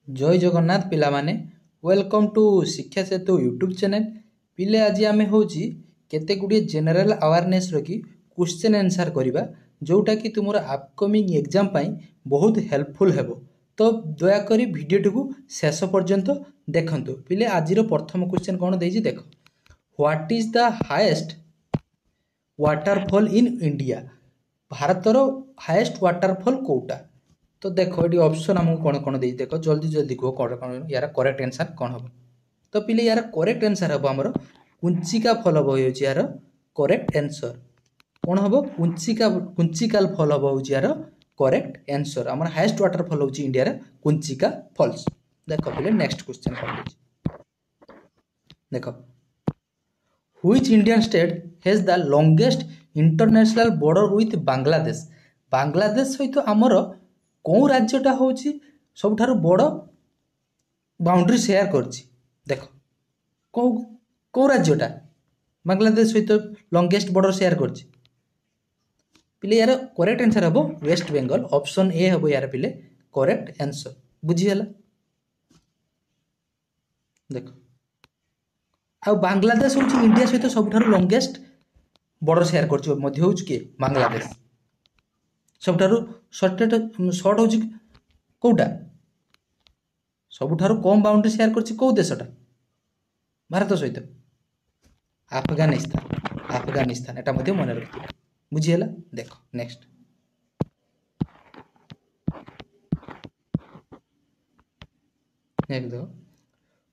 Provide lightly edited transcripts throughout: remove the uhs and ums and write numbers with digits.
जय जगन्नाथ पिला माने वेलकम टू शिक्षा सेतु यूट्यूब चैनल पिले आज आमे होची केते गुडी जनरल अवेयरनेस रखी क्वेश्चन आंसर करिबा जोटा कि तुमर अपकमिंग एग्जाम पई बहुत हेल्पफुल हेबो। तो दया करी वीडियो टू शेष पर्यंत देखंतु। पिले आज रो प्रथम क्वेश्चन कोन देजी देखो, what is the highest waterfall in India? भारतर हाईएस्ट वाटरफॉल कोटा? तो देखो ये ऑप्शन आमको कौन कौन देख देखो जल्दी जल्दी कह कौन कौन यार करेक्ट आंसर कौन हम। तो पिले यार करेक्ट आंसर हम आमर कुंचिका फल हो यार करेक्ट आंसर कौन हम कुंचिकाल फल हम यार करेक्ट आंसर। आम हाईएस्ट वाटरफॉल हूँ इंडिया कुंचिका फॉल्स। देख पिले नेक्स्ट क्वेश्चन कौन देख, which Indian state has the longest international border with Bangladesh? Bangladesh सहित आमर कौ राज्यटा हूँ सबुठ बड़ बाउंड्री शेयर करछि? देख कौ कौ राज्यटा बांग्लादेश सहित लॉन्गेस्ट बॉर्डर शेयर करछि? पिले यार करेक्ट आंसर हम वेस्ट बेंगल। ऑप्शन ए हम यार पिले करेक्ट आंसर। बुझीगला? देख आ बांग्लादेश हूँ इंडिया सहित सबुठ लॉन्गेस्ट बॉर्डर शेयर करछि मध्य हूँ किए बांग्लादेश। सबुठ सर्ट हूँ कौटा सबुठ कम बाउंड्री शेयर करछि कौ देशटा भारत सहित? अफगानिस्तान। अफगानिस्तान एटा मध्य मन रखिए। बुझीगला? देख नेक्स्ट, देखो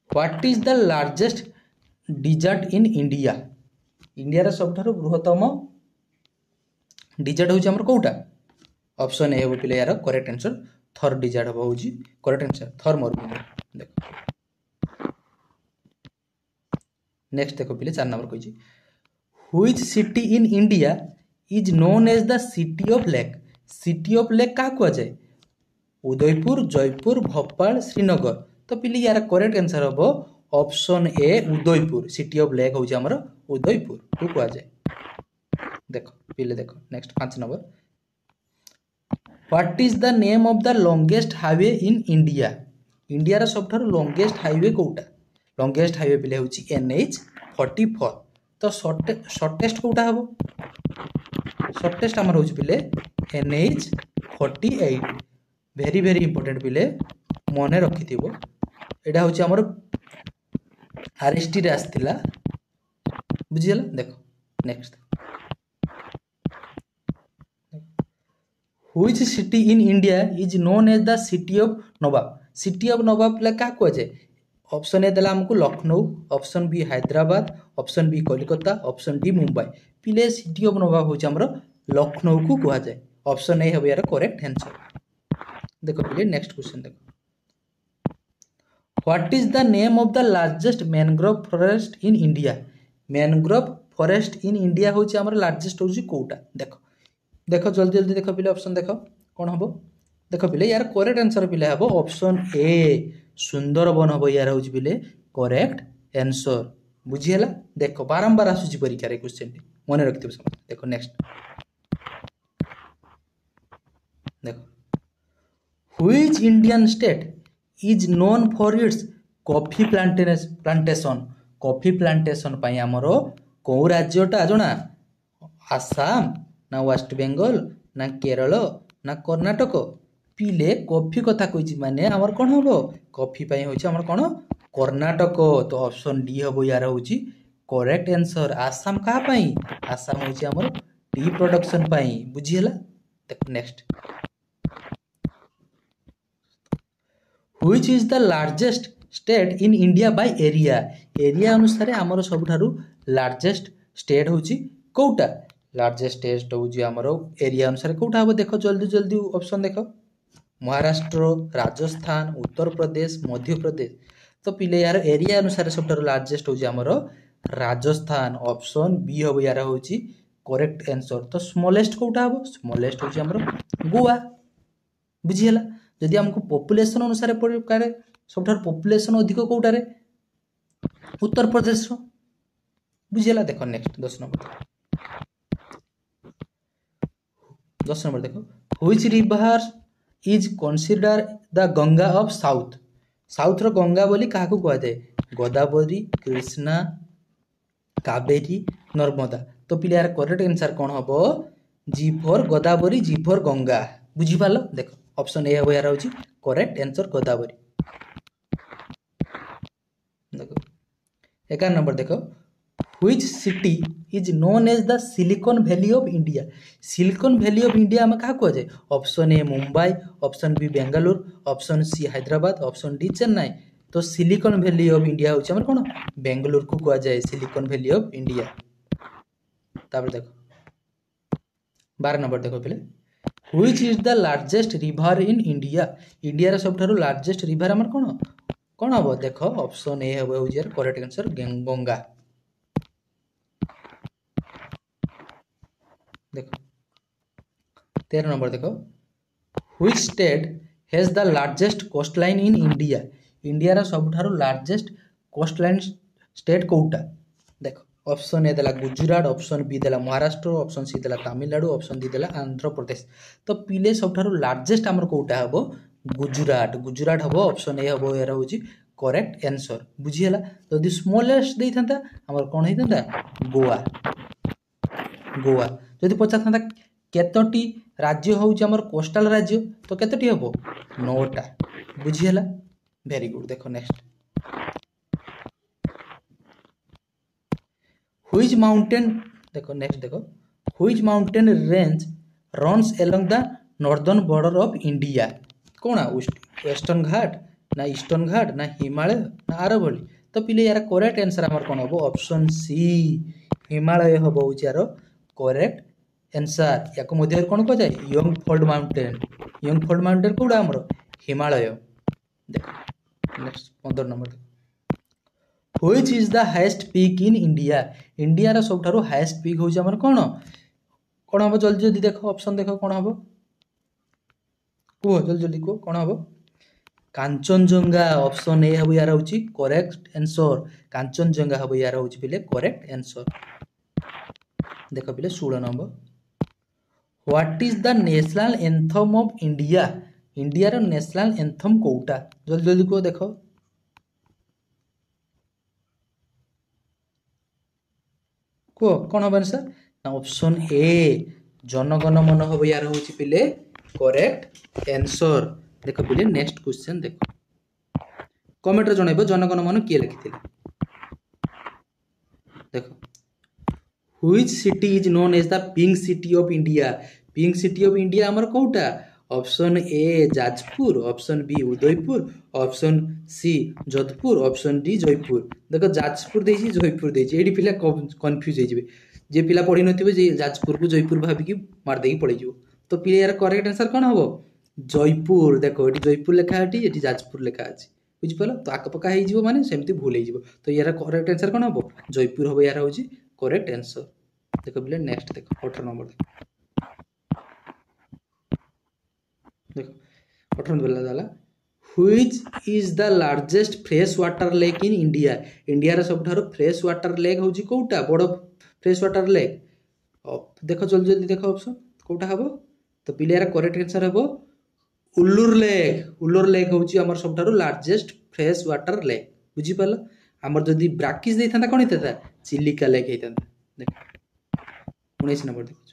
what is the largest desert in India? India सबुठ बृहत्तम डिजर्ट हूँ आमर कौटा? ऑप्शन ए पिले यार करेक्ट आंसर थर डिजर्ट हम हूँ करेक्ट आंसर थर मरुभूमि। देख नेक्स्ट देखो पिले 4 नंबर कही, which city in India is known as the city of lake? City of lake क्या कह जाए? उदयपुर, जयपुर, भोपाल, श्रीनगर। तो पिले यार करेक्ट आंसर हम option A Udaipur. City of lake हूँ आमर उदयपुर को कह जाए। देखो पिले देखो next 5 number, what is the name of the longest highway in India? India सबुठ लॉन्गेस्ट हाईवे कौटा? लॉन्गेस्ट हाईवे पिले हूँ NH44। तो शॉर्टेस्ट कौटा हम? शॉर्टेस्ट आमर हूँ पिले NH48। वेरी वेरी इंपोर्टेंट पिले मन रखि थो। एटा हूँ आमर RST रे आसला। बुझीगला? देखो next, which city in India is known as the city of nawab? City of nawab पिला क्या कह जाए? ऑप्शन ए देला हमको Lucknow, option B Hyderabad, option B Kolkata, option D Mumbai. पिले सिटी ऑफ नवाब हूँ आमर लखनऊ को कह जाए। ऑप्शन ए हम यार करेक्ट आंसर। देखो पिले नेक्स्ट क्वेश्चन देखो, what is the name of the largest mangrove forest in India? Mangrove forest in India हूँ आमर लार्जेस्ट हूँ कौटा? देखो देखो जल्दी जल्दी देखो पिले ऑप्शन देखो कौन हम। देखो पिले यार करेक्ट आंसर पिले हम ऑप्शन ए सुंदरबन हम यार हूँ पिले करेक्ट आंसर। बुझीगला? देखो बारंबार आसूची परीक्षा रे क्वेश्चन मन रखिथिबो समझ। देखो नेक्स्ट देखो, which Indian state is known for its coffee plantation? Coffee plantation पई हमरो को राज्यटा जना? आसाम ना वेस्ट बेंगल ना केरल ना कर्नाटक? पिले कॉफी कथा कही माने आमर कौन हम कॉफी पाई होची आमर कौन कर्नाटक। तो ऑप्शन डी हम यार हूँ करेक्ट आंसर। आसाम कहा पाई? आसाम होची आमर टी प्रोडक्शन पाई। बुझीगला? देखो next, which is the largest state in India by area? Area अनुसार आमर सबुठारु लार्जेस्ट स्टेट हूँ कौटा? लार्जेस्ट टेस्ट हूँ आमर एरिया अनुसार कौटा हम? देखो जल्दी जल्दी ऑप्शन देखो, महाराष्ट्र, राजस्थान, उत्तर प्रदेश, मध्य प्रदेश। तो पिले यार एरिया अनुसार सब लार्जेस्ट हूँ आमर राजस्थान। ऑप्शन बी हम यार हूँ करेक्ट आंसर। तो स्मॉलेस्ट कौटा हम? स्मॉलेस्ट हूँ आमर गोवा। बुझीगला? जदि हमको पॉपुलेशन अनुसार पड़े सब पॉपुलेशन अधिक कौटारे? उत्तर प्रदेश। बुझीगला? देखो नेक्स्ट 10 नंबर, 10 नंबर देखो, which river is consider the Ganga of south? South रो गंगा बोली काहाकू कहा जाए गोदावरी कृष्णा कावेरी नर्मदा तो पिले यार करेक्ट आंसर कौन हम G for Godavari G for Ganga बुझी पाल देख ऑप्शन ए हम यार होची करेक्ट आंसर गोदावरी देखो 11 नंबर देखो which city is known as the Silicon Valley of India Silicon Valley of India में क्या कह जाए option A Mumbai option B Bengaluru option C Hyderabad option D Chennai तो सिलिकॉन वैली ऑफ इंडिया होची हमर कोन बेंगलुरु को कह जाए सिलिकॉन वैली ऑफ इंडिया तापर देखो 12 नंबर देखो पहले which is the largest river in India India रा सबठारु लार्जेस्ट रिवर हमर कोन कौन हम देख ऑप्शन ए हम यार करेक्ट आंसर गंगा देखो 13 नंबर देखो which state has the largest coast line in India India रा सबठारु लार्जेस्ट कोस्ट लाइन स्टेट कोउटा देखो ऑप्शन ए देला गुजरात ऑप्शन बी देला महाराष्ट्र ऑप्शन सी देला तमिलनाडु ऑप्शन डी देला आंध्र प्रदेश तो पिले सबठारु लार्जेस्ट हमर कोउटा हबो गुजरात गुजरात हबो ऑप्शन ए हबो यार होची करेक्ट आंसर बुझी हला तो दी स्मॉलेस्ट देई थांता हमर कोन हेई थांता गोवा गोवा जदि पचार थांता केतोटी राज्य होउची हमर कोस्टल राज्य तो केतोटी हबो 9टा बुझी हला वेरी गुड देखो नेक्स्ट व्हिच माउंटेन देखो नेक्स्ट देखो which mountain range runs along the northern border of India कौन वेस्टर्न घाट ना ईस्टर्न घाट ना हिमालय ना आरवली तो पिले यार करेक्ट आंसर हमर कोन हबो ऑप्शन सी हिमालय हबो होची यार करेक्ट आंसर याको मध्ये कोन को जाय यंगफोल्ड माउंटेन कोडा हमर हिमालय देखो next 15 number which is the highest peak in India India रा सबठारु हाईएस्ट पीक होची हमर कोन कोन हबो जल्दी जल्दी देखो ऑप्शन देखो कोन हबो को जल्दी जल्दी को कोन हबो कांचनजंगा ऑप्शन ए हबो यार होची करेक्ट आंसर कांचनजंगा हबो यार होची पिले करेक्ट आंसर देखो पिले 16 number what is the national anthem of India India रो नेशनल एंथम कोउटा जल्दी जल्दी को देखो को कोन हबो आंसर ऑप्शन ए जनगण मन हबो यार होची पिले करेक्ट आंसर देखो पिले नेक्स्ट क्वेश्चन देखो कमेंट रे जणाइबो जनगण मन के लिखिथिले देखो which city is known as the pink city of India हमर कोउटा option A Jajpur option B Udaipur option C Jodhpur option D Jaipur देखो जाजपुर देछि जयपुर देछि एडी पिला कंफ्यूज हो जिवे जे पिला पढि नथिबे जे जाजपुर को जयपुर भाबी की मार देई पळै जिवो तो पिले यार करेक्ट आंसर कोन हबो जयपुर देखो एटी जयपुर लिखा है एटी जाजपुर लिखा अछि बुझि पलो तो आकपका हे जिवो माने सेमती भूल हे जिवो तो यार करेक्ट आंसर कोन हबो जयपुर हबो यार होची करेक्ट आंसर देखो पिले नेक्स्ट देखो 18 नंबर देखो 18 नंबर जाला which is the largest fresh water lake in India India रा सबठारो फ्रेश वाटर लेक होची कोउटा बड़ फ्रेश वाटर लेक देखो जल्दी जल्दी देखो ऑप्शन कोउटा हबो तो पिले यार करेक्ट आंसर हबो उल्लूर लेक होची हमर सबठारो लार्जेस्ट फ्रेश वाटर लेक बुझी पालो हमर जदी ब्राकिस देई थांता कोन हेता चिलिका लेक हेतांता देखो 19 नंबर देखो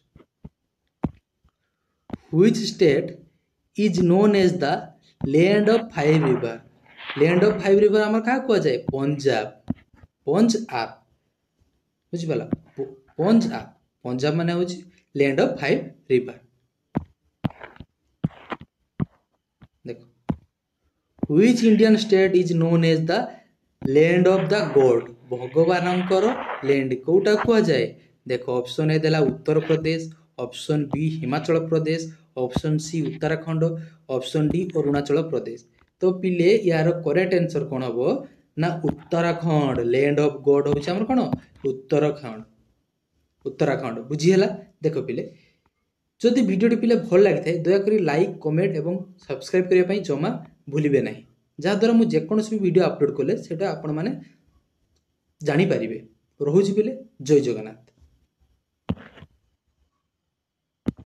which state is known as the land of five river हमर का को जाय पंजाब बुझी पालो पंजाब माने होची लैंड ऑफ फाइव रिवर देखो which Indian state is known as the land of the god भगवानंकर लैंड कोटा को जाय देखो ऑप्शन ए देला Uttar Pradesh option B Himachal Pradesh option C Uttarakhand option D Arunachal Pradesh तो पिले यार करेक्ट आंसर कोन हबो ना उत्तराखंड लैंड ऑफ गॉड होची हमर कोन उत्तराखंड बुझी हला देखो पिले जदि वीडियो पिले भल लागिथाय दया करी लाइक कमेंट एवं सब्सक्राइब करिया पई जमा भूलिबे नाही जहा द्वारा मु जे कोनोसी वीडियो अपलोड कले सेटा आपण माने जानि परिबे रहुची पिले जय जगन्नाथ।